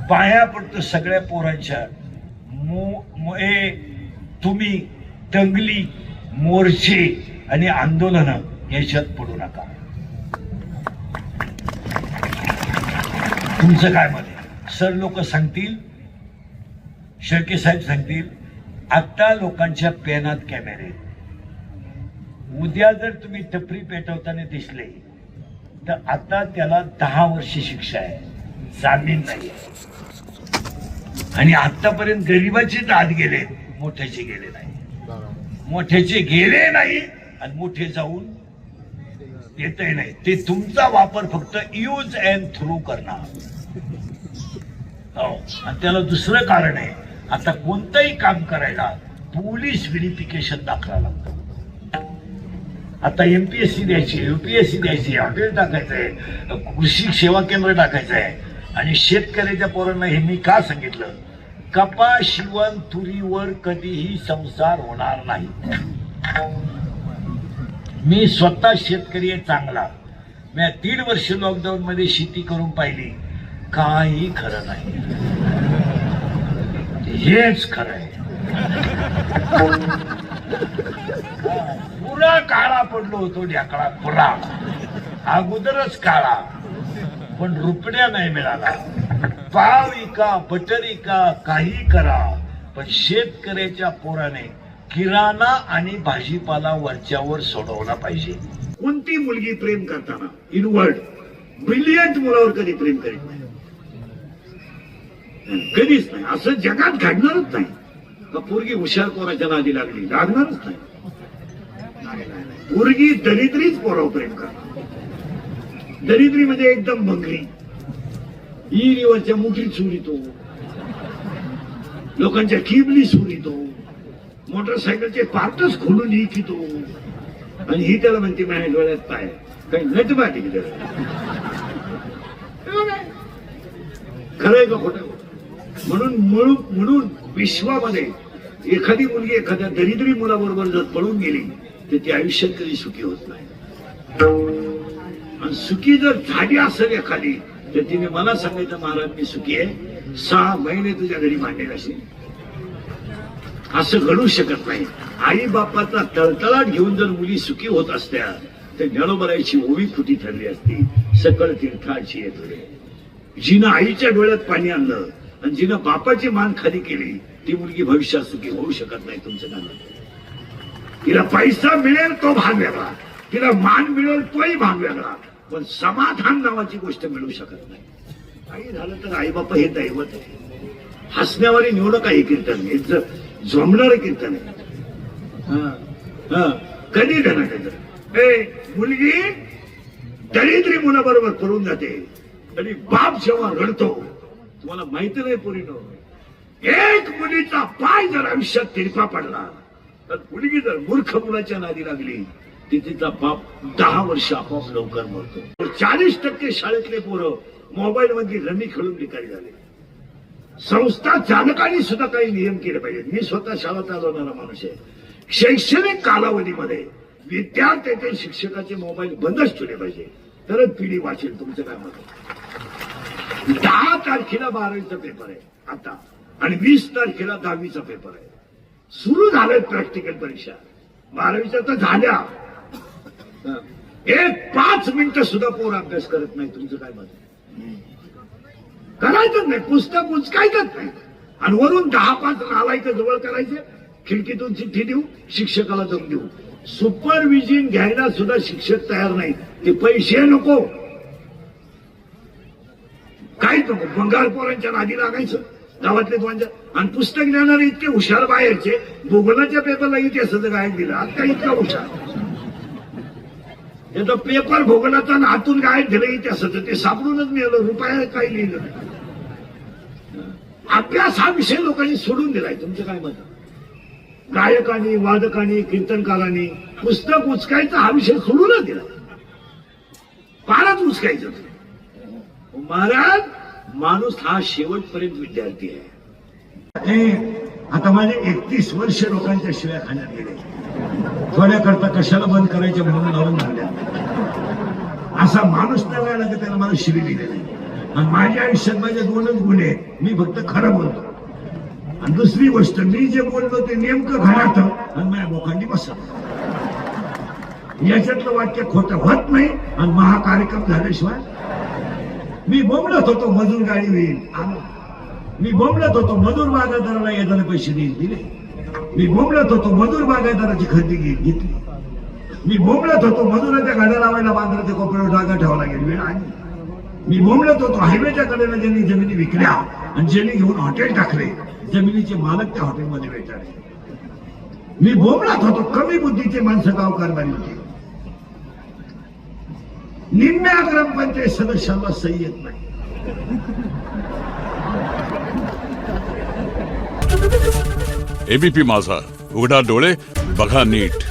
पाया पडतो सगळ्या पोरांच्या. तुम्ही दंगली, मोर्चे आणि आंदोलन याच्यात पडू नका. तुमचं काय मत आहे? सर लोक सांगतील, शेळके साहेब सांगतील, आता लोकांच्या पेनात कॅमेरे. उद्या जर तुम्ही टपरी पेटवताना दिसले तर आता त्याला 10 वर्ष शिक्षा आहे, जामीन नाही. आणि आतापर्यंत गरीबाचे दात गेले, मोठ्याचे गेले नाही. मोठ्याचे गेले नाही आणि मोठे जाऊन येतही नाही. ते तुमचा वापर फक्त यूज अँड थ्रू करणार. आणि त्याला दुसरं कारण आहे, आता कोणतंही काम करायला पोलीस व्हेरिफिकेशन दाखवावं लागतं. आता MPSC द्यायची, UPSC द्यायची, हॉटेल टाकायचंय, कृषी सेवा केंद्र टाकायचंय. आणि शेतकऱ्याच्या पोरांना हे मी का सांगितलं, कपास, शिवण, तुरीवर कधीही संसार होणार नाही. मी स्वतः शेतकरी आहे चांगला. मी 3 वर्ष लॉकडाऊन मध्ये शेती करून पाहिली, काही खरं नाही. हेच खरं आहे. पुरा काळा पडलो होतो ढेकळा, पुरा अगोदरच काळा, पण रुपड्या नाही मिळाला. पाव विका, बटर विका, काही करा, पण शेतकऱ्याच्या पोराने किराणा आणि भाजीपाला वरच्यावर सोडवला पाहिजे. कोणती मुलगी प्रेम करताना इनवर्ड ब्रिलियंट मुलावर कधी प्रेम करीत नाही, कधीच नाही. असं जगात घडणारच नाही. पोरगी हुशार पोराच्या नादी लागली, लागणारच नाही. पोरगी दरिद्रीच पोरावर प्रेम करणार. दरिद्री म्हणजे एकदम भंगरी, इरीवरच्या मुठी चोरीतो, लोकांच्या किबली चोरीतो, मोटरसायकलचे पार्टच खोलून इकितो. आणि ही त्याला म्हणते माझ्या डोळ्यात पाय, काही नट बाटी खरंय का खोटं? म्हणून विश्वामध्ये एखादी मुलगी एखाद्या दरिद्री मुलाबरोबर जर पळून गेली तर ती आयुष्यात कधी सुखी होत नाही. आणि सुखी जर झाली असेल एखादी तर तिने मला सांगायचं, महाराज मी सुखी आहे, 6 महिने तुझ्या घरी मांडेल असेल. असं घडू शकत नाही. आई बापाचा तळतळाट घेऊन जर मुली सुखी होत असत्या तर ज्ञानोबराची ओवी फुटी ठरली असती. सकळ तीर्थाची येतोय. जिनं आईच्या डोळ्यात पाणी आणलं आणि जिनं बापाची मान खाली केली ती मुलगी भविष्यात सुखी होऊ शकत नाही. तुमचं काय? तिला पैसा मिळेल तो भाग वेगळा, तिला मान मिळेल तोही भाग वेगळा, पण समाधान नावाची गोष्ट मिळू शकत नाही. काही झालं तर आई बापा हे दैवत आहे. हसण्यावारी निवड काही कीर्तन नाही, झोंबणारं कीर्तन आहे. कधी झालं त्याचं? मुलगी दरिद्री मुलाबरोबर पळून जाते आणि बाप जेव्हा रडतो, तुम्हाला माहिती नाही पोरीनो, एक मुलीचा पाय जर आयुष्यात तिरपा पडला तर मुलगी जर मूर्ख मुलाच्या नादी लागली ती तिचा बाप 10 वर्ष आपोआप लवकर मरतो. 40% शाळेतले पोरं मोबाईल मध्ये रमी खेळून निकाली झाले. संस्था चालकांनी सुद्धा काही नियम केले पाहिजेत. मी स्वतः शाळा चालवणारा माणूस आहे. शैक्षणिक कालावधीमध्ये विद्यार्थ्याचे शिक्षकाचे मोबाईल बंदच ठेवले पाहिजे, तरच पिढी वाचेल. तुमचं काय मत आहे? 10 तारखेला 12वीचा पेपर आहे आता, आणि 20 तारखेला 10वीचा पेपर आहे. सुरू झालंय प्रॅक्टिकल परीक्षा. 12वीच्या तर झाल्या. एक 5 मिनिटं सुद्धा पोर अभ्यास करत नाही. तुमचं काय मत आहे? करायचंच नाही, पुस्तक उचकायचंच नाही. आणि वरून 10-5 नालायचं जवळ करायचे, खिडकीतून चिठ्ठी देऊ, शिक्षकाला दम देऊ. सुपरविजन घ्यायला सुद्धा शिक्षक तयार नाही. ते पैसे नको, काहीच नको. बंगाल पोरांच्या नादी लागायचं गावातले दोनच्या. आणि पुस्तक देणारे इतके हुशार बाहेरचे, भूगोलाच्या पेपरला इतिहासाचं गायक दिलं. आता इतका हुशार त्याचा पेपर भूगोलाचा आणि आतून गायक दिलं इतिहासाचं. ते सापडूनच मिळालं, रुपया काही लिहिलं नाही. अभ्यास हा विषय लोकांनी सोडून दिलाय. तुमचं काय मत? गायकांनी, वादकांनी, कीर्तनकारांनी पुस्तक उचकायचा हा विषय सोडूनच दिला. फारच उचकायचं. महाराज, माणूस हा शेवटपर्यंत विद्यार्थी आहे. आता माझे 31 वर्ष लोकांच्या शिव्या खाण्यात गेले. थोड्याकरता कशाला बंद करायचे म्हणून लावून झाल्या. असा माणूस नाही व्हायला की त्याला मला शिवी दिली नाही. आणि माझ्या आयुष्यात माझे दोनच गुण आहेत, मी फक्त खरं बोलतो आणि दुसरी गोष्ट मी जे बोलतो ते नेमकं घरात आणि माझ्या बोकांडी बसत. याच्यातलं वाक्य खोटं होत नाही आणि महाकार्यक्रम झाल्याशिवाय. मी बोंबलत होतो मजूर गाडी होईल आलो. मी बोंबलत होतो मजूर बागायतदाराला येताना पैसे देईल दिले. मी बोंबलत होतो मजूर बागायतदाराची खरेदी घेतली. मी बोंबलत होतो मजुराच्या गाड्या लावायला बांद्राच्या कोपऱ्यावर जागा ठेवायला गेली वेळ आली. मी बोंबलत होतो हायवेच्या कडेला ज्यांनी जमिनी विकल्या आणि ज्यांनी घेऊन हॉटेल टाकले जमिनीचे मालक त्या हॉटेलमध्ये भेटाले. मी बोंबलत होतो कमी बुद्धीचे माणसं गाव कारभारी होते. निम्म्या ग्रामपंचायत सदस्यांना सही येत नाही. एबीपी माझा, उघडा डोळे बघा नीट.